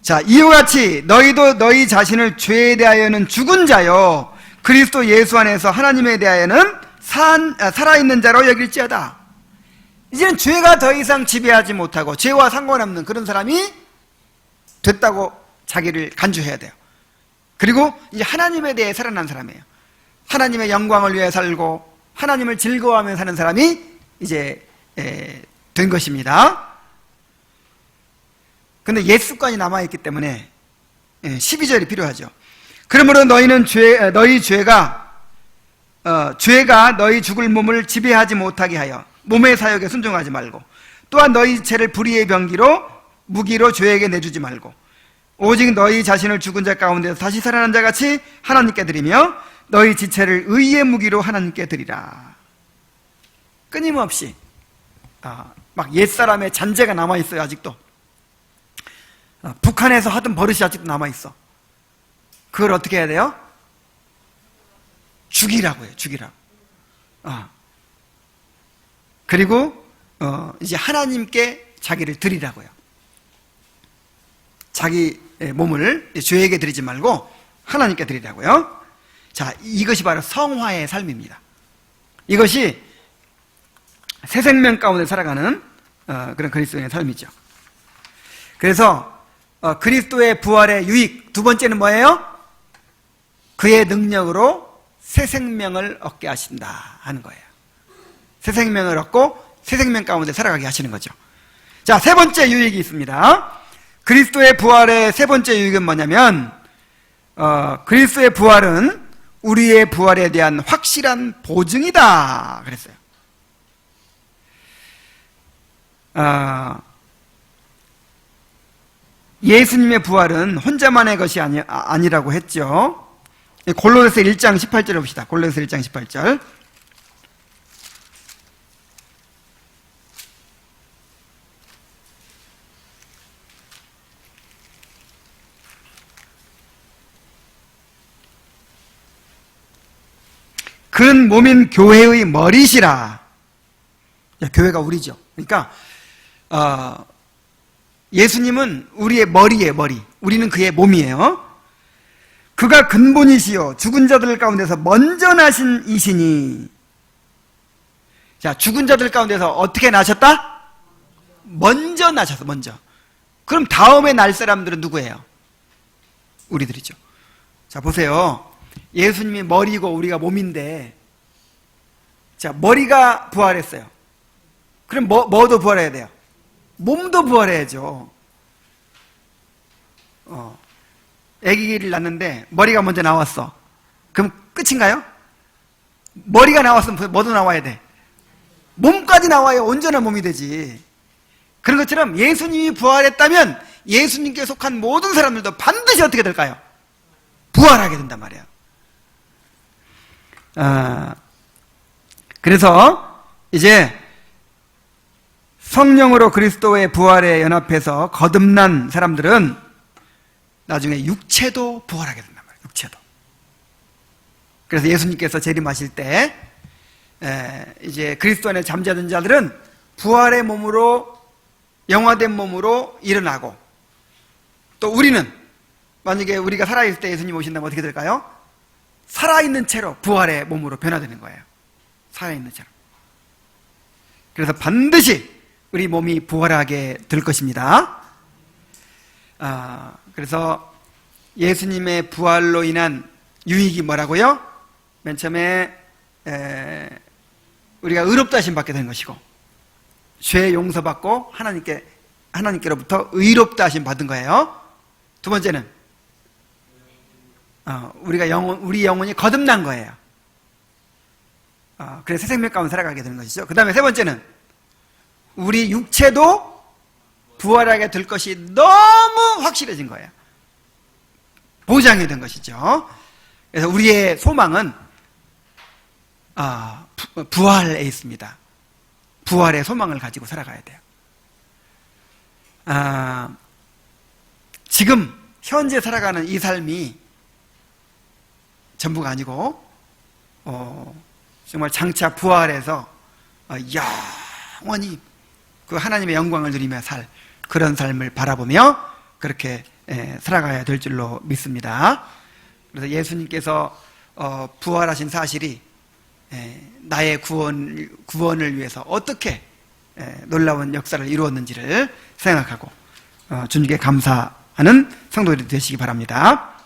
자, 이와 같이 너희도 너희 자신을 죄에 대하여는 죽은 자요 그리스도 예수 안에서 하나님에 대하여는 살아있는 자로 여길지어다. 이제는 죄가 더 이상 지배하지 못하고 죄와 상관없는 그런 사람이 됐다고 자기를 간주해야 돼요. 그리고 이제 하나님에 대해 살아난 사람이에요. 하나님의 영광을 위해 살고 하나님을 즐거워하며 사는 사람이 이제 된 것입니다. 근데 옛 습관이 남아있기 때문에 12절이 필요하죠. 그러므로 너희는 너희 죄가 너희 죽을 몸을 지배하지 못하게 하여 몸의 사역에 순종하지 말고 또한 너희 죄를 불의의 병기로 무기로 죄에게 내주지 말고 오직 너희 자신을 죽은 자 가운데서 다시 살아난 자 같이 하나님께 드리며 너희 지체를 의의 무기로 하나님께 드리라. 끊임없이 막 옛사람의 잔재가 남아있어요. 아직도 북한에서 하던 버릇이 아직도 남아있어. 그걸 어떻게 해야 돼요? 죽이라고 해요. 죽이라고. 그리고 이제 하나님께 자기를 드리라고요. 자기 몸을 죄에게 드리지 말고 하나님께 드리라고요. 자, 이것이 바로 성화의 삶입니다. 이것이 새 생명 가운데 살아가는 그런 그리스도인의 삶이죠. 그래서 그리스도의 부활의 유익 두 번째는 뭐예요? 그의 능력으로 새 생명을 얻게 하신다 하는 거예요. 새 생명을 얻고 새 생명 가운데 살아가게 하시는 거죠. 자, 세 번째 유익이 있습니다. 그리스도의 부활의 세 번째 유익은 뭐냐면 그리스도의 부활은 우리의 부활에 대한 확실한 보증이다 그랬어요. 예수님의 부활은 혼자만의 것이 아니라고 했죠. 골로새 1장 18절 봅시다. 골로새 1장 18절. 그는 몸인 교회의 머리시라. 교회가 우리죠. 그러니까 예수님은 우리의 머리예요. 머리. 우리는 그의 몸이에요. 그가 근본이시요 죽은 자들 가운데서 먼저 나신 이시니. 자, 죽은 자들 가운데서 어떻게 나셨다? 먼저 나셨어. 먼저. 그럼 다음에 날 사람들은 누구예요? 우리들이죠. 자, 보세요. 예수님이 머리고 우리가 몸인데, 자, 머리가 부활했어요. 그럼 뭐도 부활해야 돼요? 몸도 부활해야죠. 아기를 낳는데 머리가 먼저 나왔어. 그럼 끝인가요? 머리가 나왔으면 뭐도 나와야 돼? 몸까지 나와야 온전한 몸이 되지. 그런 것처럼 예수님이 부활했다면 예수님께 속한 모든 사람들도 반드시 어떻게 될까요? 부활하게 된단 말이에요. 그래서 이제 성령으로 그리스도의 부활에 연합해서 거듭난 사람들은 나중에 육체도 부활하게 된단 말이에요. 육체도. 그래서 예수님께서 재림하실 때 이제 그리스도 안에 잠자던 자들은 부활의 몸으로, 영화된 몸으로 일어나고, 또 우리는 만약에 우리가 살아있을 때 예수님 오신다면 어떻게 될까요? 살아있는 채로 부활의 몸으로 변화되는 거예요. 살아있는 채로. 그래서 반드시 우리 몸이 부활하게 될 것입니다. 그래서 예수님의 부활로 인한 유익이 뭐라고요? 맨 처음에 우리가 의롭다 하심 받게 된 것이고, 죄 용서받고 하나님께로부터 의롭다 하심 받은 거예요. 두 번째는 우리 영혼이 거듭난 거예요. 그래서 새 생명 가운데 살아가게 되는 것이죠. 그 다음에 세 번째는 우리 육체도 부활하게 될 것이 너무 확실해진 거예요. 보장이 된 것이죠. 그래서 우리의 소망은 부활에 있습니다. 부활의 소망을 가지고 살아가야 돼요. 지금 현재 살아가는 이 삶이 전부가 아니고 정말 장차 부활해서 영원히 그 하나님의 영광을 누리며 그런 삶을 바라보며 그렇게 살아가야 될 줄로 믿습니다. 그래서 예수님께서 부활하신 사실이 나의 구원을 위해서 어떻게 놀라운 역사를 이루었는지를 생각하고 주님께 감사하는 성도들이 되시기 바랍니다.